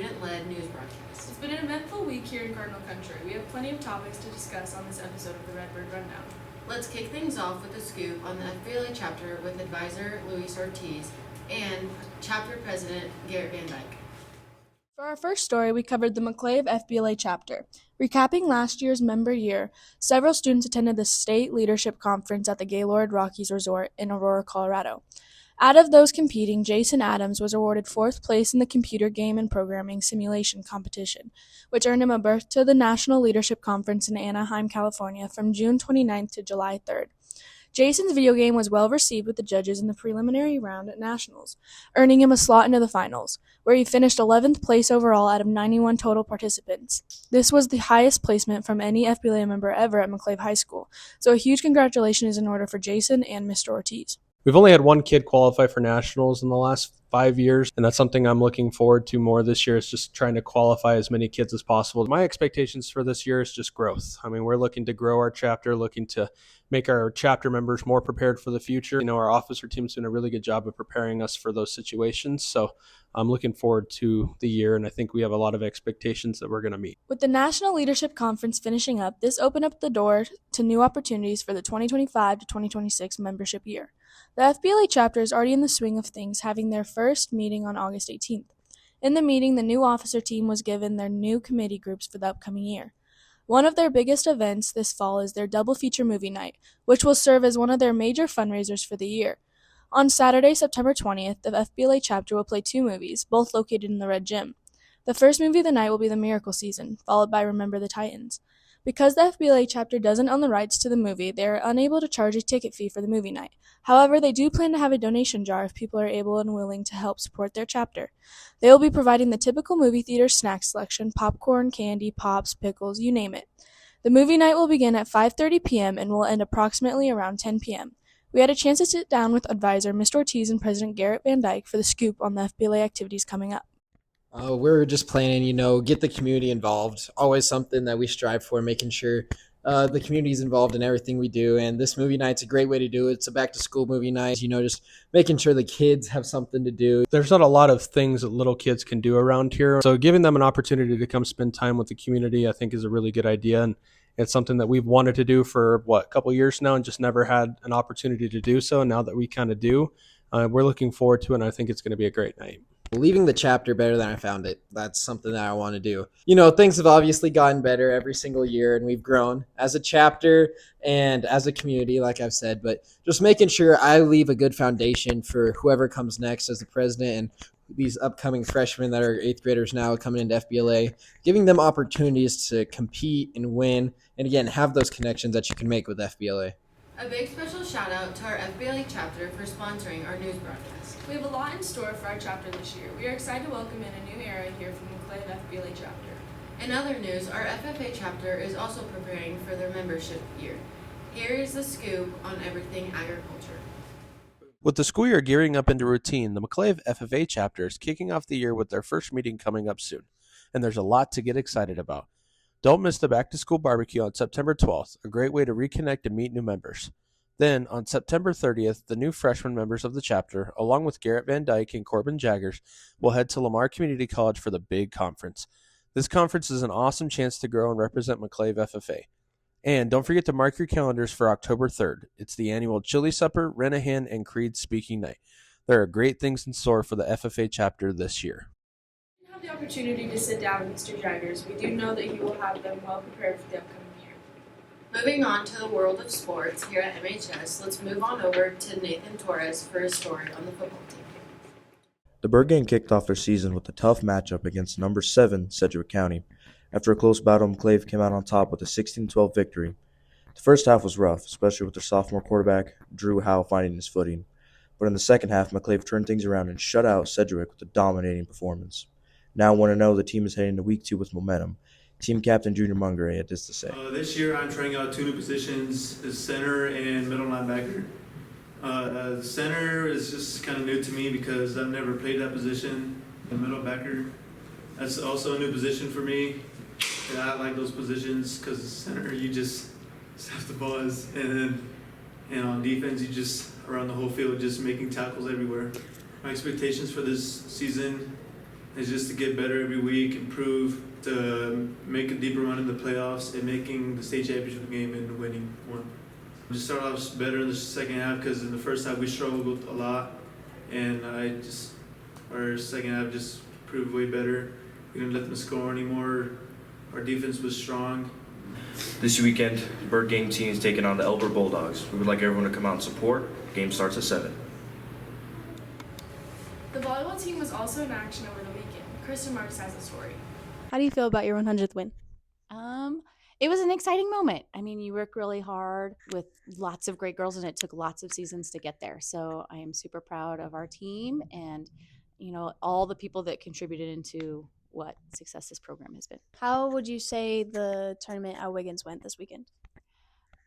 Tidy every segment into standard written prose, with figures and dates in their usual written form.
student-led news broadcast. It's been an eventful week here in Cardinal Country. We have plenty of topics to discuss on this episode of the Redbird Rundown. Let's kick things off with a scoop on the FBLA chapter with advisor Luis Ortiz and chapter president Garrett Van Dyke. For our first story, we covered the McClave FBLA chapter. Recapping last year's member year, several students attended the State Leadership Conference at the Gaylord Rockies Resort in Aurora, Colorado. Out of those competing, Jason Adams was awarded 4th place in the Computer Game and Programming Simulation Competition, which earned him a berth to the National Leadership Conference in Anaheim, California from June 29th to July 3rd. Jason's video game was well received with the judges in the preliminary round at Nationals, earning him a slot into the finals, where he finished 11th place overall out of 91 total participants. This was the highest placement from any FBLA member ever at McClave High School, so a huge congratulations is in order for Jason and Mr. Ortiz. We've only had one kid qualify for nationals in the last 5 years, and that's something I'm looking forward to more this year, is just trying to qualify as many kids as possible. My expectations for this year is just growth. I mean, we're looking to grow our chapter, looking to make our chapter members more prepared for the future. You know, our officer team's doing a really good job of preparing us for those situations, so I'm looking forward to the year, and I think we have a lot of expectations that we're going to meet. With the National Leadership Conference finishing up, this opened up the door to new opportunities for the 2025 to 2026 membership year. The FBLA chapter is already in the swing of things, having their first meeting on August 18th. In the meeting, the new officer team was given their new committee groups for the upcoming year. One of their biggest events this fall is their double feature movie night, which will serve as one of their major fundraisers for the year. On Saturday, September 20th, the FBLA chapter will play 2 movies, both located in the Red Gym. The first movie of the night will be The Miracle Season, followed by Remember the Titans. Because the FBLA chapter doesn't own the rights to the movie, they are unable to charge a ticket fee for the movie night. However, they do plan to have a donation jar if people are able and willing to help support their chapter. They will be providing the typical movie theater snack selection: popcorn, candy, pops, pickles, you name it. The movie night will begin at 5:30 p.m. and will end approximately around 10 p.m. We had a chance to sit down with advisor Mr. Ortiz and President Garrett Van Dyke for the scoop on the FBLA activities coming up. We're just planning, get the community involved. Always something that we strive for, making sure the community is involved in everything we do. And this movie night's a great way to do it. It's a back-to-school movie night, just making sure the kids have something to do. There's not a lot of things that little kids can do around here, so giving them an opportunity to come spend time with the community, I think, is a really good idea. And it's something that we've wanted to do for, a couple years now and just never had an opportunity to do so. Now that we kind of do, we're looking forward to it, and I think it's going to be a great night. Leaving the chapter better than I found it. That's something that I want to do. Things have obviously gotten better every single year, and we've grown as a chapter and as a community, like I've said, but just making sure I leave a good foundation for whoever comes next as the president and these upcoming freshmen that are 8th graders now coming into FBLA, giving them opportunities to compete and win, and again, have those connections that you can make with FBLA. A big special shout out to our FBLA chapter for sponsoring our news broadcast. We have a lot in store for our chapter this year. We are excited to welcome in a new era here from McClave FBLA chapter. In other news, our FFA chapter is also preparing for their membership year. Here is the scoop on everything agriculture. With the school year gearing up into routine, the McClave FFA chapter is kicking off the year with their first meeting coming up soon, and there's a lot to get excited about. Don't miss the back-to-school barbecue on September 12th, a great way to reconnect and meet new members. Then, on September 30th, the new freshman members of the chapter, along with Garrett Van Dyke and Corbin Jaggers, will head to Lamar Community College for the big conference. This conference is an awesome chance to grow and represent McClave FFA. And don't forget to mark your calendars for October 3rd. It's the annual Chili Supper, Rent-A-Hand, and Creed Speaking Night. There are great things in store for the FFA chapter this year. We have the opportunity to sit down with Mr. Jaggers. We do know that he will have them well prepared for the upcoming year. Moving on to the world of sports here at MHS, let's move on over to Nathan Torres for a story on the football team. The Bird Gang kicked off their season with a tough matchup against number 7 Sedgwick County. After a close battle, McClave came out on top with a 16-12 victory. The first half was rough, especially with their sophomore quarterback, Drew Howe, finding his footing. But in the second half, McClave turned things around and shut out Sedgwick with a dominating performance. Now 1-0, the team is heading to Week 2 with momentum. Team captain Junior Munger had this to say. This year I'm trying out 2 new positions, as center and middle linebacker. Center is just kind of new to me because I've never played that position. The middle backer, that's also a new position for me. And I like those positions because center, you just have to buzz. And on defense, you just around the whole field, just making tackles everywhere. My expectations for this season is just to get better every week, improve, to make a deeper run in the playoffs and making the state championship game and winning one. Just start off better in the second half because in the first half we struggled a lot, and our second half just proved way better. We didn't let them score anymore. Our defense was strong. This weekend, Bird Game team is taking on the Elbert Bulldogs. We would like everyone to come out and support. Game starts at 7. The volleyball team was also in action over the weekend. Kristen Marks has a story. How do you feel about your 100th win? It was an exciting moment. I mean, you work really hard with lots of great girls, and it took lots of seasons to get there. So I am super proud of our team and, all the people that contributed into what success this program has been. How would you say the tournament at Wiggins went this weekend?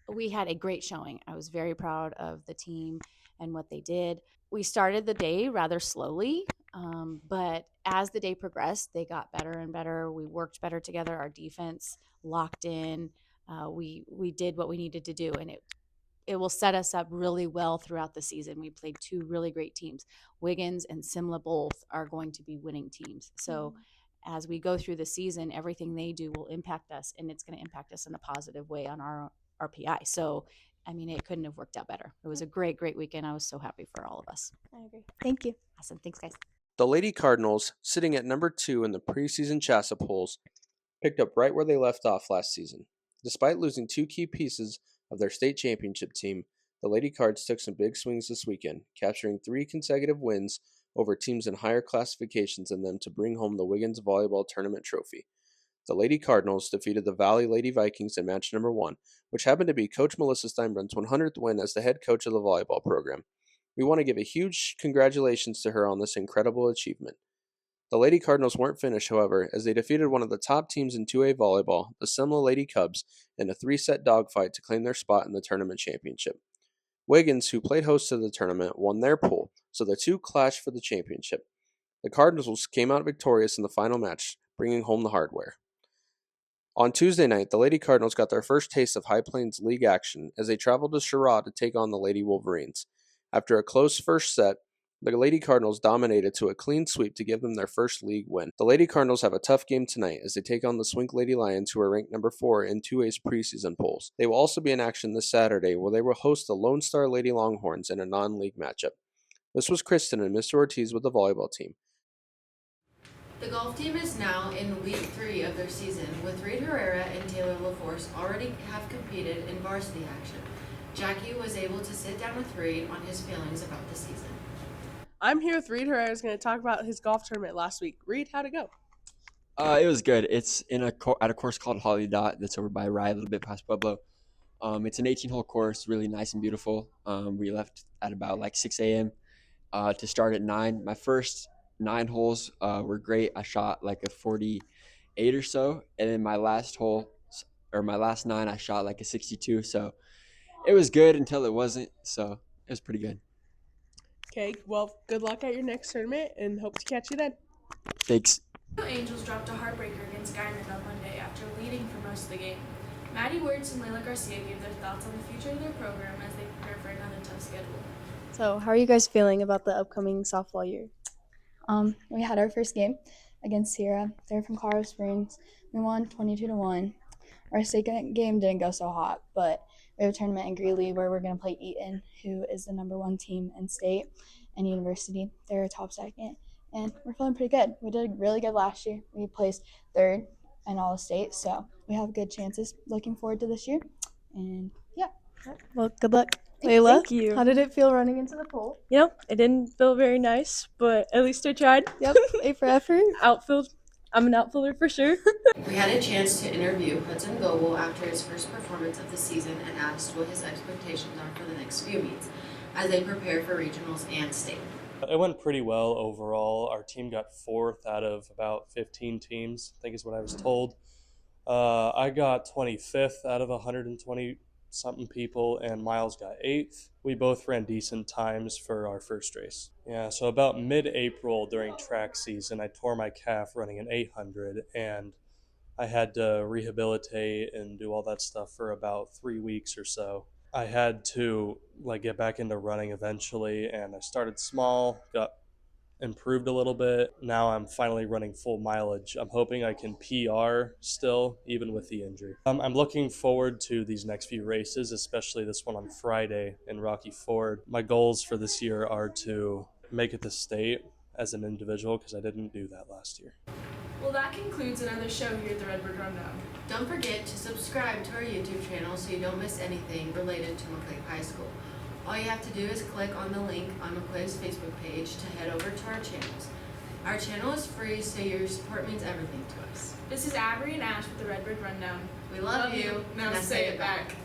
We had a great showing. I was very proud of the team and what they did. We started the day rather slowly, but as the day progressed, they got better and better. We worked better together. Our defense locked in. We did what we needed to do, and it will set us up really well throughout the season. We played 2 really great teams. Wiggins and Simla both are going to be winning teams. So as we go through the season, everything they do will impact us, and it's going to impact us in a positive way on our RPI. So, I mean, it couldn't have worked out better. It was a great, great weekend. I was so happy for all of us. I agree. Thank you. Awesome. Thanks, guys. The Lady Cardinals, sitting at number 2 in the preseason CHSAA polls, picked up right where they left off last season. Despite losing 2 key pieces of their state championship team, the Lady Cards took some big swings this weekend, capturing 3 consecutive wins over teams in higher classifications than them to bring home the Wiggins Volleyball Tournament trophy. The Lady Cardinals defeated the Valley Lady Vikings in match number 1, which happened to be Coach Melissa Steinbrun's 100th win as the head coach of the volleyball program. We want to give a huge congratulations to her on this incredible achievement. The Lady Cardinals weren't finished, however, as they defeated one of the top teams in 2A volleyball, the Simla Lady Cubs, in a 3-set dogfight to claim their spot in the tournament championship. Wiggins, who played host to the tournament, won their pool, so the 2 clashed for the championship. The Cardinals came out victorious in the final match, bringing home the hardware. On Tuesday night, the Lady Cardinals got their first taste of High Plains League action as they traveled to Sherrod to take on the Lady Wolverines. After a close first set, the Lady Cardinals dominated to a clean sweep to give them their first league win. The Lady Cardinals have a tough game tonight as they take on the Swink Lady Lions, who are ranked number 4 in 2A's preseason polls. They will also be in action this Saturday, where they will host the Lone Star Lady Longhorns in a non-league matchup. This was Kristen and Mr. Ortiz with the volleyball team. The golf team is now in week 3 of their season, with Reed Herrera and Taylor LaForce already have competed in varsity action. Jackie was able to sit down with Reed on his feelings about the season. I'm here with Reed Herrera, who's going to talk about his golf tournament last week. Reed, how'd it go? It was good. It's at a course called Holly Dot that's over by Rye, a little bit past Pueblo. It's an 18-hole course, really nice and beautiful. We left at about like 6 a.m. To start at 9. My first 9 holes were great. I shot like a 48 or so, and then my last 9, I shot like a 62. So it was good until it wasn't. So it was pretty good. Okay, well, good luck at your next tournament, and hope to catch you then. Thanks. The Angels dropped a heartbreaker against Guyman on Monday after leading for most of the game. Maddie Wirtz and Layla Garcia gave their thoughts on the future of their program as they prepare for another tough schedule. So, how are you guys feeling about the upcoming softball year? We had our first game against Sierra. They're from Colorado Springs. We won 22-1. Our second game didn't go so hot, but we have a tournament in Greeley where we're going to play Eaton, who is the number 1 team in state and university. They're a top second, and we're feeling pretty good. We did really good last year. We placed 3rd in all the state, so we have good chances. Looking forward to this year, and yeah. Well, good luck. Layla, Thank you. How did it feel running into the pool? It didn't feel very nice, but at least I tried. Yep, A for effort. I'm an outfielder for sure. We had a chance to interview Hudson Goebel after his first performance of the season and asked what his expectations are for the next few meets as they prepare for regionals and state. It went pretty well overall. Our team got 4th out of about 15 teams, I think is what I was told. I got 25th out of 120-something people, and Miles got 8th. We both ran decent times for our first race. Yeah, so about mid-April during track season, I tore my calf running an 800, and I had to rehabilitate and do all that stuff for about 3 weeks or so. I had to get back into running eventually, and I started small, got improved a little bit. Now I'm finally running full mileage. I'm hoping I can PR still, even with the injury. I'm looking forward to these next few races, especially this one on Friday in Rocky Ford. My goals for this year are to make it to state as an individual, because I didn't do that last year. Well, that concludes another show here at the Redbird Rundown. Don't forget to subscribe to our YouTube channel so you don't miss anything related to McClave High School. All you have to do is click on the link on McClave's Facebook page to head over to our channels. Our channel is free, so your support means everything to us. This is Avery and Ash with the Redbird Rundown. We love you. Now say it back.